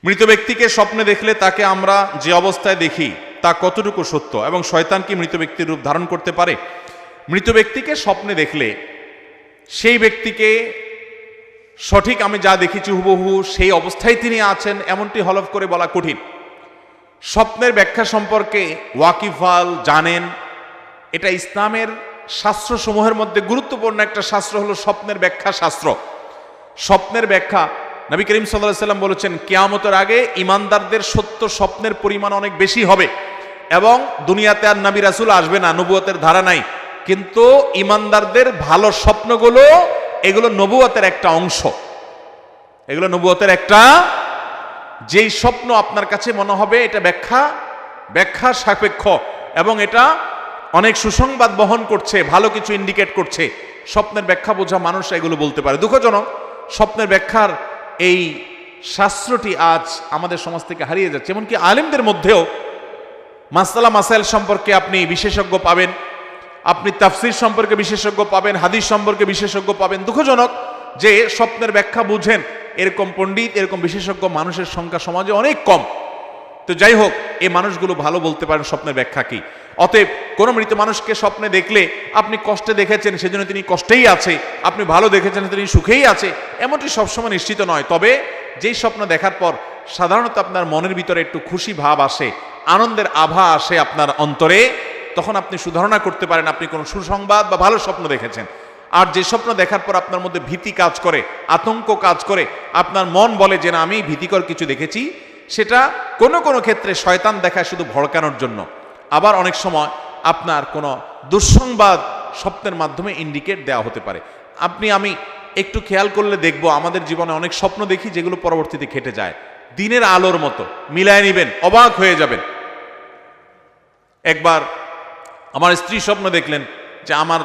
মৃত ব্যক্তিকে স্বপ্নে দেখলে তাকে আমরা যে অবস্থায় দেখি তা কতটুকু সত্য, এবং শয়তান কি মৃত ব্যক্তির রূপ ধারণ করতে পারে? মৃত ব্যক্তিকে স্বপ্নে দেখলে সেই ব্যক্তিকে সঠিক আমি যা দেখেছি হুবহু সেই অবস্থায় তিনি আছেন এমনটি হলফ করে বলা কঠিন। স্বপ্নের ব্যাখ্যা সম্পর্কে ওয়াকিফাল জানেন, এটা ইসলামের শাস্ত্রসমূহের মধ্যে গুরুত্বপূর্ণ একটা শাস্ত্র হলো স্বপ্নের ব্যাখ্যা শাস্ত্র। স্বপ্নের ব্যাখ্যা নবী করিম সাল্লাল্লাহু আলাইহি ওয়াসাল্লাম বলেছেন, কিয়ামতের আগে ইমানদারদের সত্য স্বপ্নের পরিমাণ অনেক বেশি হবে, এবং দুনিয়াতে আর নবী রাসূল আসবে না, নবুয়তের ধারা নাই, কিন্তু ইমানদারদের ভালো স্বপ্নগুলো এগুলো নবুয়তের একটা অংশ, এগুলো নবুয়তের একটা, যেই স্বপ্ন আপনার কাছে মনে হবে এটা ব্যাখ্যা সাপেক্ষ এবং এটা অনেক সুসংবাদ বহন করছে, ভালো কিছু ইন্ডিকেট করছে, স্বপ্নের ব্যাখ্যা বোঝা মানুষ এগুলো বলতে পারে। দুঃখজনক, স্বপ্নের ব্যাখ্যার এই শাস্ত্রটি আজ আমাদের সমাজ থেকে হারিয়ে যাচ্ছে। এমনকি আলেমদের মধ্যেও মাসআলা মাসাইল সম্পর্কে আপনি বিশেষজ্ঞ পাবেন, আপনি তাফসীর সম্পর্কে বিশেষজ্ঞ পাবেন, হাদিস সম্পর্কে বিশেষজ্ঞ পাবেন। দুঃখজনক যে স্বপ্নের ব্যাখ্যা বুঝেন এরকম পণ্ডিত, এরকম বিশেষজ্ঞ মানুষের সংখ্যা সমাজে অনেক কম। তো যাই হোক, এই মানুষগুলো ভালো বলতে পারেন স্বপ্নের ব্যাখ্যা কি। অতএব কোন মৃত মানুষকে স্বপ্নে দেখলে আপনি কষ্টে দেখেছেন সেজন্য তিনি কষ্টেই আছে, আপনি ভালো দেখেছেন তিনি সুখেই আছে, এমনটি সবসময় নিশ্চিত নয়। তবে যেই স্বপ্ন দেখার পর সাধারণত আপনার মনের ভিতরে একটু খুশি ভাব আসে, আনন্দের আভা আসে আপনার অন্তরে, তখন আপনি সুধারণা করতে পারেন আপনি কোনো সুসংবাদ বা ভালো স্বপ্ন দেখেছেন। আর যে স্বপ্ন দেখার পর আপনার মধ্যে ভীতি কাজ করে, আতঙ্ক কাজ করে, আপনার মন বলে যে না আমি ভীতিকর কিছু দেখেছি, সেটা কোনো কোনো ক্ষেত্রে শয়তান দেখায় শুধু ভড়কানোর জন্য। আবার অনেক সময় আপনার কোনো দুঃসংবাদ স্বপ্নের মাধ্যমে ইন্ডিকেট দেওয়া হতে পারে। আমি একটু খেয়াল করলে দেখব আমাদের জীবনে অনেক স্বপ্ন দেখি যেগুলো পরবর্তীতে খেটে যায়, দিনের আলোর মতো মিলায় নিবেন, অবাক হয়ে যাবেন। একবার আমার স্ত্রী স্বপ্ন দেখলেন যে আমার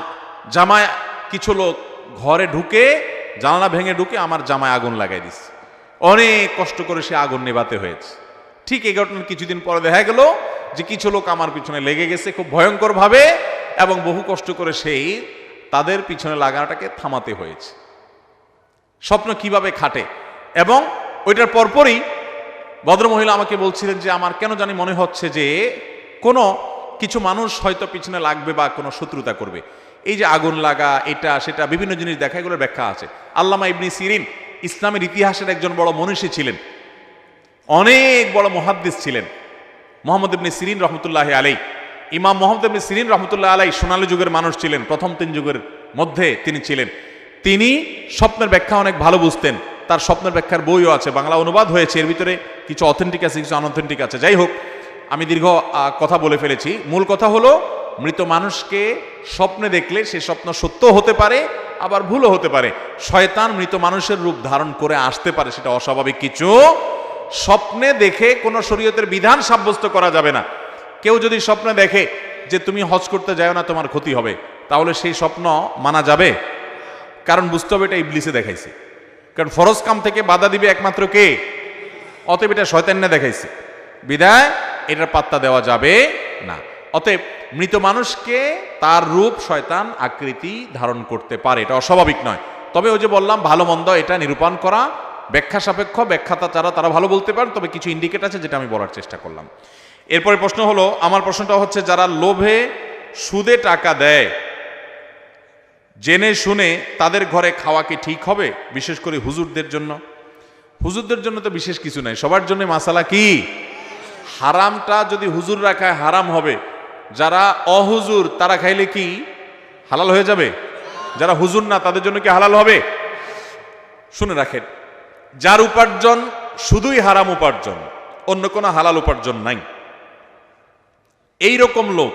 জামায় কিছু লোক ঘরে ঢুকে, জানালা ভেঙে ঢুকে আমার জামায় আগুন লাগাই দিচ্ছে। অনেক কষ্ট করে সে আগুন নেভাতে হয়েছে। ঠিক এই ঘটনার কিছুদিন পরে দেখা গেল যে কিছু লোক আমার পিছনে লেগে গেছে খুব ভয়ঙ্কর ভাবে, এবং বহু কষ্ট করে সেই তাদের পিছনে লাগানোটাকে থামাতে হয়েছে। স্বপ্ন কিভাবে খাটে। এবং ওইটার পরপরই ভদ্রমহিলা আমাকে বলছিলেন যে আমার কেন জানি মনে হচ্ছে যে কোনো কিছু মানুষ হয়তো পিছনে লাগবে বা কোনো শত্রুতা করবে। এই যে আগুন লাগা, এটা সেটা বিভিন্ন জিনিস দেখা, এগুলোর ব্যাখ্যা আছে। আল্লামা ইবনে সিরিন ইসলামের ইতিহাসের একজন বড় মনীষী ছিলেন, অনেক বড় মুহাদ্দিস ছিলেন, মোহাম্মদ ইবনে সিরিন রহমতুল্লাহ আলাই। ইমাম মোহাম্মদ ইবনে সিরিন রহমতুল্লাহ আলাই সোনালী যুগের মানুষ ছিলেন, প্রথম 3 যুগের মধ্যে তিনি ছিলেন। তিনি স্বপ্নের ব্যাখ্যা অনেক ভালো বুঝতেন, তার স্বপ্নের ব্যাখ্যার বইও আছে, বাংলা অনুবাদ হয়েছে, এর ভিতরে কিছু অথেন্টিক আছে, কিছু আনঅথেন্টিক আছে। যাই হোক, আমি দীর্ঘ কথা বলে ফেলেছি। মূল কথা হলো মৃত মানুষকে স্বপ্নে দেখলে সে স্বপ্ন সত্য হতে পারে, আবার ভুলও হতে পারে। শয়তান মৃত মানুষের রূপ ধারণ করে আসতে পারে, সেটা অস্বাভাবিক কিছু। স্বপ্নে দেখে কোনো শরীয়তের বিধান সাব্যস্ত করা যাবে না। কেউ যদি স্বপ্নে দেখে যে তুমি হজ করতে যাও না, তোমার ক্ষতি হবে, তাহলে সেই স্বপ্ন মানা যাবে? কারণ বুঝতে হবে এটা ইবলিসে দেখাইছে, কারণ ফরজ কাম থেকে বাধা দিবে একমাত্র কে? অতএব এটা শয়তান না দেখাইছে, বিদায় এটার পাত্তা দেওয়া যাবে না। অতএব মৃত মানুষকে তার রূপ শয়তান আকৃতি ধারণ করতে পারে, এটা অস্বাভাবিক নয়। তবে ওই যে বললাম ভালো মন্দ এটা নিরূপণ করা ব্যাখ্যা সাপেক্ষ, ব্যাখ্যাতা তারা ভালো বলতে পারেন, তবে কিছু ইন্ডিকেট আছে যেটা আমি বলার চেষ্টা করলাম। এরপরে প্রশ্ন হলো, আমার প্রশ্নটা হচ্ছে যারা লোভে সুদে টাকা দেয় জেনে শুনে তাদের ঘরে খাওয়া কি ঠিক হবে, বিশেষ করে হুজুরদের জন্য? হুজুরদের জন্য তো বিশেষ কিছু নাই, সবার জন্য মাসালা কি? হারামটা যদি হুজুররা খায় হারাম হবে, যারা অহুজুর তারা খাইলে কি হালাল হয়ে যাবে? যারা হুজুর না তাদের জন্য কি হালাল হবে? শুনে রাখেন, যার উপার্জন শুধুই হারাম উপার্জন, অন্য কোনো হালাল উপার্জন নাই, এই রকম লোক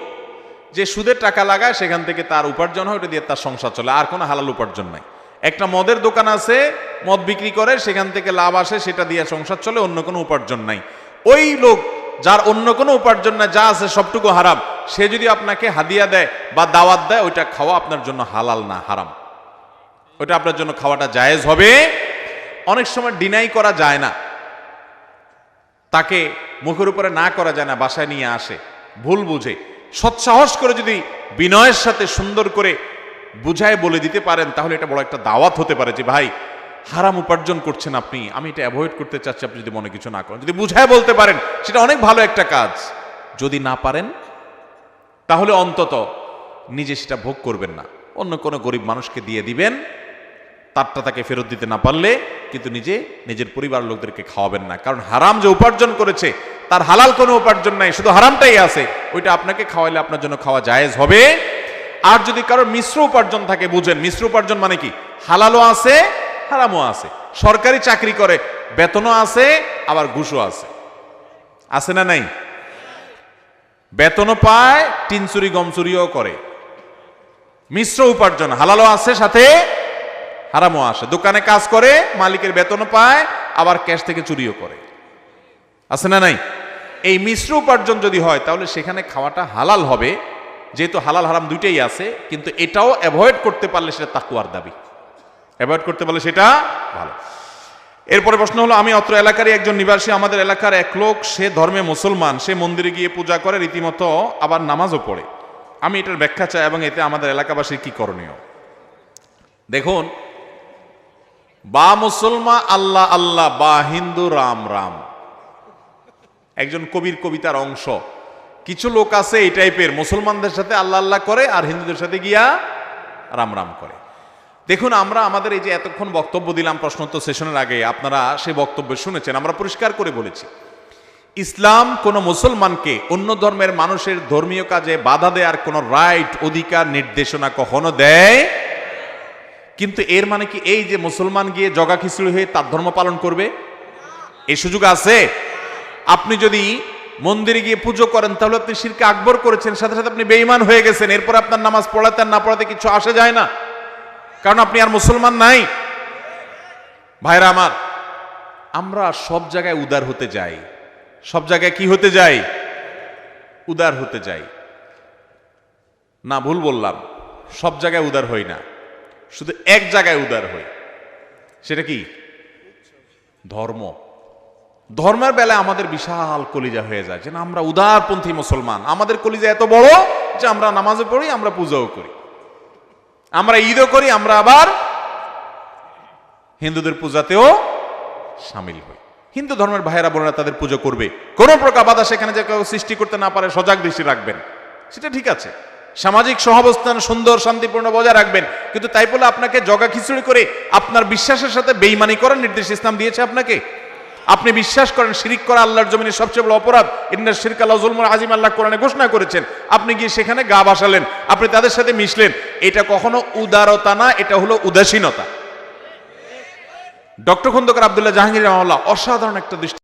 যে সুদের টাকা লাগায় সেখান থেকে তার উপার্জন হয়, ওটা দিয়ে তার সংসার চলে, আর কোনো হালাল উপার্জন নাই। একটা মদের দোকান আছে, মদ বিক্রি করে, সেখান থেকে লাভ আসে, সেটা দিয়ে সংসার চলে, অন্য কোনো উপার্জন নাই। ওই লোক যার অন্য কোনো উপার্জন না, যা আছে সবটুকু হারাম, সে যদি আপনাকে হাদিয়া দেয় বা দাওয়াত দেয়, ওইটা খাওয়া আপনার জন্য হালাল না, হারাম। ওইটা আপনার জন্য খাওয়াটা জায়েজ হবে। অনেক সময় ডিনাই করা যায় না, তাকে মুখের উপরে না করা যায় না, বাসায় নিয়ে আসে, ভুল বুঝে সৎসাহস করে যদি বিনয়ের সাথে সুন্দর করে বুঝায় বলে দিতে পারেন, তাহলে এটা বড় একটা দাওয়াত হতে পারে যে ভাই হারাম উপার্জন করছেন আপনি, আমি এটা অ্যাভয়েড করতে চাচ্ছি, আপনি যদি মনে কিছু না করেন, যদি বুঝায় বলতে পারেন, সেটা অনেক ভালো একটা কাজ। যদি না পারেন তাহলে অন্তত নিজে সেটা ভোগ করবেন না, অন্য কোনো গরিব মানুষকে দিয়ে দিবেন, তারটা তাকে ফেরত দিতে না পারলে কিন্তু নিজের পরিবার লোকদেরকে খাওয়াবেন না। কারণ হারাম যে উপার্জন করেছে তার হালাল কোনো উপার্জন নাই, শুধু হারামটাই আছে, ওইটা আপনাকে খাওয়াইলে আপনার জন্য খাওয়া জায়েজ হবে। আর যদি কারোর মিশ্র উপার্জন থাকে, বুঝেন মিশ্র উপার্জন মানে কি, হালালও আছে হারামও আছে। সরকারি চাকরি করে, বেতনও আছে আবার ঘুষও আছে না নাই? বেতনও পায়, টিন চুরি গম চুরিও করে, মিশ্র উপার্জন, হালালও আছে সাথে হারামও আসে। দোকানে কাজ করে, মালিকের বেতনও পায়, আবার ক্যাশ থেকে চুরিও করে, আছে না নাই? এই মিশ্র উপার্জন যদি হয় তাহলে সেখানে খাওয়াটা হালাল হবে, যেহেতু হালাল হারাম দুইটাই আছে। কিন্তু এটাও অ্যাভয়েড করতে পারলে সেটা তাকওয়ার দাবি, অ্যাভয়েড করতে পারলে সেটা ভালো। এরপরে প্রশ্ন হলো, আমি অত্র এলাকারই একজন নিবাসী, আমাদের এলাকার এক লোক, সে ধর্মে মুসলমান, সে মন্দিরে গিয়ে পূজা করে রীতিমতো, আবার নামাজও পড়ে। আমি এটার ব্যাখ্যা চাই এবং এতে আমাদের এলাকাবাসীর কি করণীয়। দেখুন, বা মুসলমান আল্লাহ আল্লাহ, বা হিন্দু রাম রাম, একজন কবির কবিতার অংশ। কিছু লোক আছে এই টাইপের, মুসলমানদের সাথে আল্লাহ আল্লাহ করে আর হিন্দুদের সাথে গিয়া রাম রাম করে। দেখুন, আমরা আমাদের এই যে এতক্ষণ বক্তব্য দিলাম প্রশ্নোত্তর সেশনের আগে, আপনারা সেই বক্তব্য শুনেছেন, আমরা পরিষ্কার করে বলেছি, ইসলাম কোন মুসলমানকে অন্য ধর্মের মানুষের ধর্মীয় কাজে বাধা দেওয়ার কোন রাইট, অধিকার, নির্দেশনা কখনো দেয়। কিন্তু এর মানে কি এই যে মুসলমান গিয়ে জগা খিচুড়ি হয়ে তার ধর্ম পালন করবে, এই সুযোগ আছে? আপনি যদি মন্দিরে গিয়ে পুজো করেন তাহলে আপনি শিরকে আকবর করেছেন, সাথে সাথে আপনি বেঈমান হয়ে গেছেন। এরপর আপনার নামাজ পড়াতে আর না পড়াতে কিছু আসে যায় না, কারণ আপনি আর মুসলমান নাই। ভাইরা আমার, আমরা সব জায়গায় উদার হতে যাই, সব জায়গায় কি হতে যাই? উদার হতে যাই না, ভুল বললাম, সব জায়গায় উদার হই না, শুধু এক জায়গায় উদার হই। সেটা কি? ধর্ম। ধর্মের বেলায় আমাদের বিশাল কলিজা হয়ে যায়, যে না আমরা উদারপন্থী মুসলমান, আমাদের কলিজা এত বড় যে আমরা নামাজও পড়ি, আমরা পূজাও করি, আমরা ঈদও করি, আমরা আবার হিন্দুদের পূজাতেও সামিল হই। হিন্দু ধর্মের ভাইয়েরা বোনেরা তাদের পুজো করবে, কোনো প্রকার বাধা সেখানে যে কেউ সৃষ্টি করতে না পারে সজাগ দৃষ্টি রাখবেন, সেটা ঠিক আছে। সামাজিক সহাবস্থান সুন্দর শান্তিপূর্ণ বজায় রাখবেন, কিন্তু তাই বলে আপনাকে জগা খিচুড়ি করে আপনার বিশ্বাসের সাথে বেঈমানি করার নির্দেশ ইসলাম দিয়েছে আপনাকে। আপনি বিশ্বাস করেন শিরিক করা আল্লাহর জমিনে সবচেয়ে বড় অপরাধ, ইন্নাশ শিরকা লাযুলমুন আযীম, আল্লাহ কোরআনে ঘোষণা করেছেন। আপনি গিয়ে সেখানে গা ভাসালেন, আপনি তাদের সাথে মিশলেন, এটা কখনো উদারতা না, এটা হলো উদাসীনতা। ডক্টর খন্দকার আব্দুল্লাহ জাহাঙ্গীর রাহমাহুল্লাহ অসাধারণ একটা দৃষ্টি